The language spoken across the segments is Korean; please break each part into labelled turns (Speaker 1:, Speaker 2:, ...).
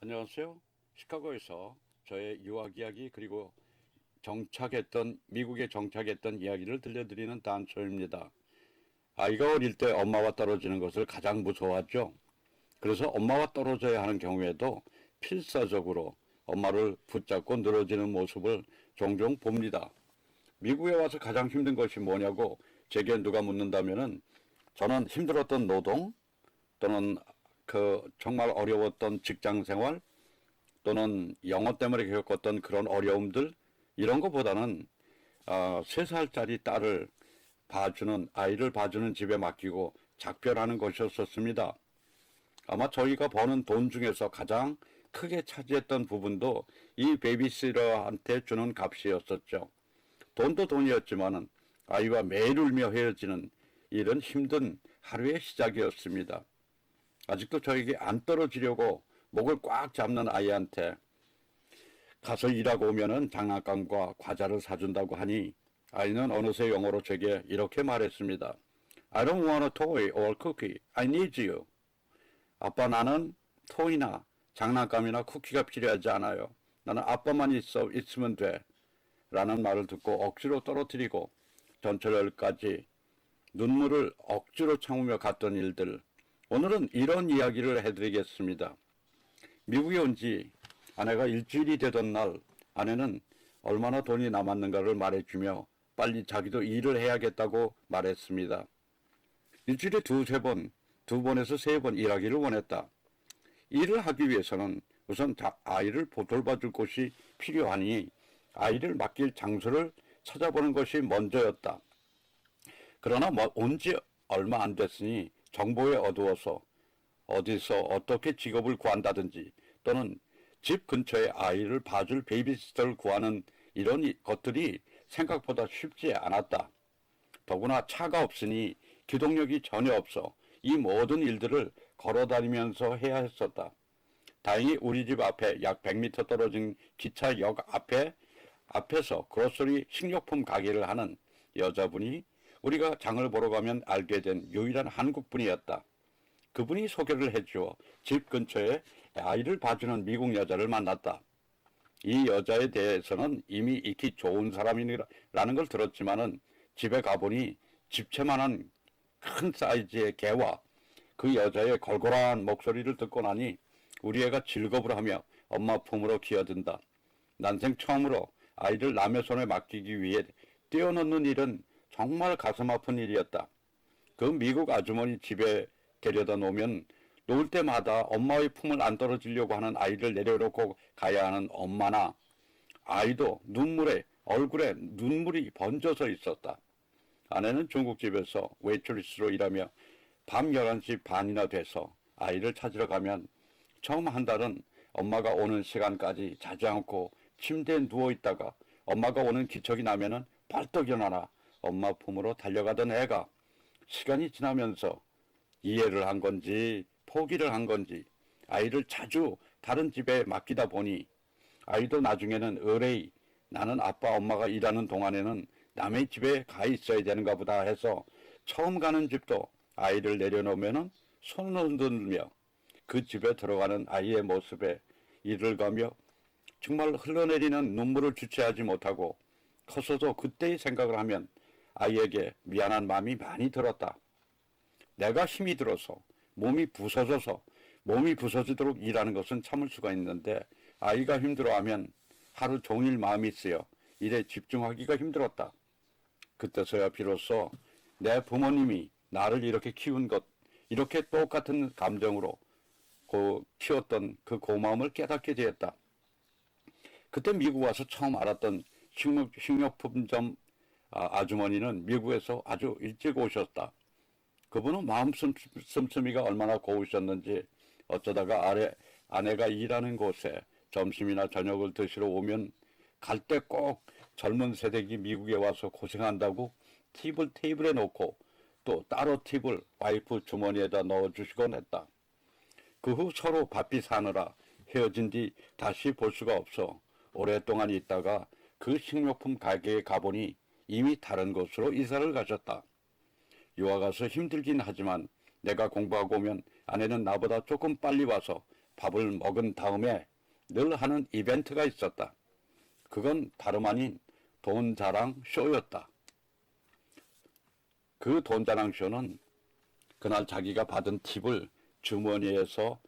Speaker 1: 안녕하세요. 시카고에서 저의 유학 이야기 그리고 미국에 정착했던 이야기를 들려드리는 단초입니다. 아이가 어릴 때 엄마와 떨어지는 것을 가장 무서워하죠. 그래서 엄마와 떨어져야 하는 경우에도 필사적으로 엄마를 붙잡고 늘어지는 모습을 종종 봅니다. 미국에 와서 가장 힘든 것이 뭐냐고 제게 누가 묻는다면은 저는 힘들었던 노동 또는 정말 어려웠던 직장 생활 또는 영어 때문에 겪었던 그런 어려움들 이런 것보다는 3살짜리 딸을 아이를 봐주는 집에 맡기고 작별하는 것이었었습니다. 아마 저희가 버는 돈 중에서 가장 크게 차지했던 부분도 이 베이비시터한테 주는 값이었었죠. 돈도 돈이었지만은 아이와 매일 울며 헤어지는 이런 힘든 하루의 시작이었습니다. 아직도 저에게 안 떨어지려고 목을 꽉 잡는 아이한테 가서 일하고 오면은 장난감과 과자를 사준다고 하니 아이는 어느새 영어로 제게 이렇게 말했습니다. I don't want a toy or cookie. I need you. 아빠, 나는 토이나 장난감이나 쿠키가 필요하지 않아요. 나는 아빠만 있으면 돼. 라는 말을 듣고 억지로 떨어뜨리고 전철역까지 눈물을 억지로 참으며 갔던 일들. 오늘은 이런 이야기를 해드리겠습니다. 미국에 온 지 아내가 일주일이 되던 날 아내는 얼마나 돈이 남았는가를 말해주며 빨리 자기도 일을 해야겠다고 말했습니다. 일주일에 두 번에서 3번 일하기를 원했다. 일을 하기 위해서는 우선 아이를 돌봐줄 곳이 필요하니 아이를 맡길 장소를 찾아보는 것이 먼저였다. 그러나 온 지 얼마 안 됐으니 정보에 어두워서 어디서 어떻게 직업을 구한다든지 또는 집 근처에 아이를 봐줄 베이비시터를 구하는 이런 것들이 생각보다 쉽지 않았다. 더구나 차가 없으니 기동력이 전혀 없어 이 모든 일들을 걸어다니면서 해야 했었다. 다행히 우리 집 앞에 약 100m 떨어진 기차역 앞에서 그로서리 식료품 가게를 하는 여자분이 우리가 장을 보러 가면 알게 된 유일한 한국분이었다. 그분이 소개를 해주어 집 근처에 아이를 봐주는 미국 여자를 만났다. 이 여자에 대해서는 이미 익히 좋은 사람이라는 걸 들었지만은 집에 가보니 집채만한 큰 사이즈의 개와 그 여자의 걸걸한 목소리를 듣고 나니 우리 애가 즐겁을 하며 엄마 품으로 기어든다. 난생 처음으로 아이를 남의 손에 맡기기 위해 뛰어넘는 일은 정말 가슴 아픈 일이었다. 그 미국 아주머니 집에 데려다 놓으면 놓을 때마다 엄마의 품을 안 떨어지려고 하는 아이를 내려놓고 가야 하는 엄마나 아이도 얼굴에 눈물이 번져서 있었다. 아내는 중국집에서 웨이트리스로 일하며 밤 11시 반이나 돼서 아이를 찾으러 가면 처음 한 달은 엄마가 오는 시간까지 자지 않고 침대에 누워있다가 엄마가 오는 기척이 나면은 벌떡 일어나라 엄마 품으로 달려가던 애가 시간이 지나면서 이해를 한 건지 포기를 한 건지 아이를 자주 다른 집에 맡기다 보니 아이도 나중에는 의뢰이 나는 아빠 엄마가 일하는 동안에는 남의 집에 가 있어야 되는가 보다 해서 처음 가는 집도 아이를 내려놓으면 손을 흔들며 그 집에 들어가는 아이의 모습에 이를 가며 정말 흘러내리는 눈물을 주체하지 못하고 커서도 그때의 생각을 하면 아이에게 미안한 마음이 많이 들었다. 내가 힘이 들어서 몸이 부서지도록 일하는 것은 참을 수가 있는데 아이가 힘들어하면 하루 종일 마음이 쓰여 일에 집중하기가 힘들었다. 그때서야 비로소 내 부모님이 나를 이렇게 키운 것, 이렇게 똑같은 감정으로 키웠던 그 고마움을 깨닫게 되었다. 그때 미국 와서 처음 알았던 식료품점 아주머니는 미국에서 아주 일찍 오셨다. 그분은 마음 씀씀이가 얼마나 고우셨는지 어쩌다가 아내가 일하는 곳에 점심이나 저녁을 드시러 오면 갈 때 꼭 젊은 세대기 미국에 와서 고생한다고 팁을 테이블에 놓고 또 따로 팁을 와이프 주머니에다 넣어주시곤 했다. 그 후 서로 바삐 사느라 헤어진 뒤 다시 볼 수가 없어 오랫동안 있다가 그 식료품 가게에 가보니 이미 다른 곳으로 이사를 가셨다. 유학 가서 힘들긴 하지만 내가 공부하고 오면 아내는 나보다 조금 빨리 와서 밥을 먹은 다음에 늘 하는 이벤트가 있었다. 그건 다름 아닌 돈 자랑 쇼였다. 그 돈 자랑 쇼는 그날 자기가 받은 팁을 주머니에서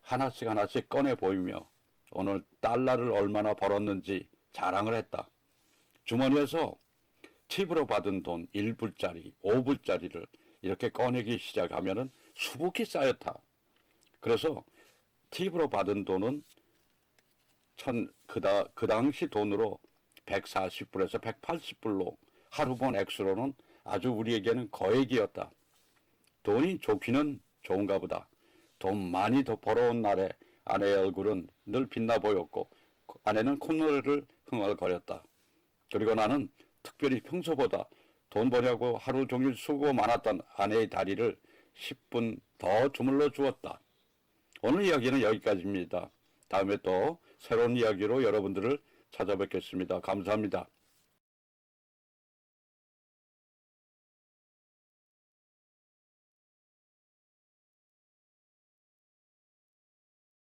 Speaker 1: 하나씩 하나씩 꺼내 보이며 오늘 달러를 얼마나 벌었는지 자랑을 했다. 주머니에서 팁으로 받은 돈 1불짜리, 5불짜리를 이렇게 꺼내기 시작하면은 수북히 쌓였다. 그래서 팁으로 받은 돈은 그 당시 돈으로 140불에서 180불로 하루 본 액수로는 아주 우리에게는 거액이었다. 돈이 좋기는 좋은가 보다. 돈 많이 더 벌어온 날에 아내의 얼굴은 늘 빛나 보였고 아내는 콧노래를 흥얼거렸다. 그리고 나는 특별히 평소보다 돈 버려고 하루 종일 수고 많았던 아내의 다리를 10분 더 주물러 주었다. 오늘 이야기는 여기까지입니다. 다음에 또 새로운 이야기로 여러분들을 찾아뵙겠습니다. 감사합니다.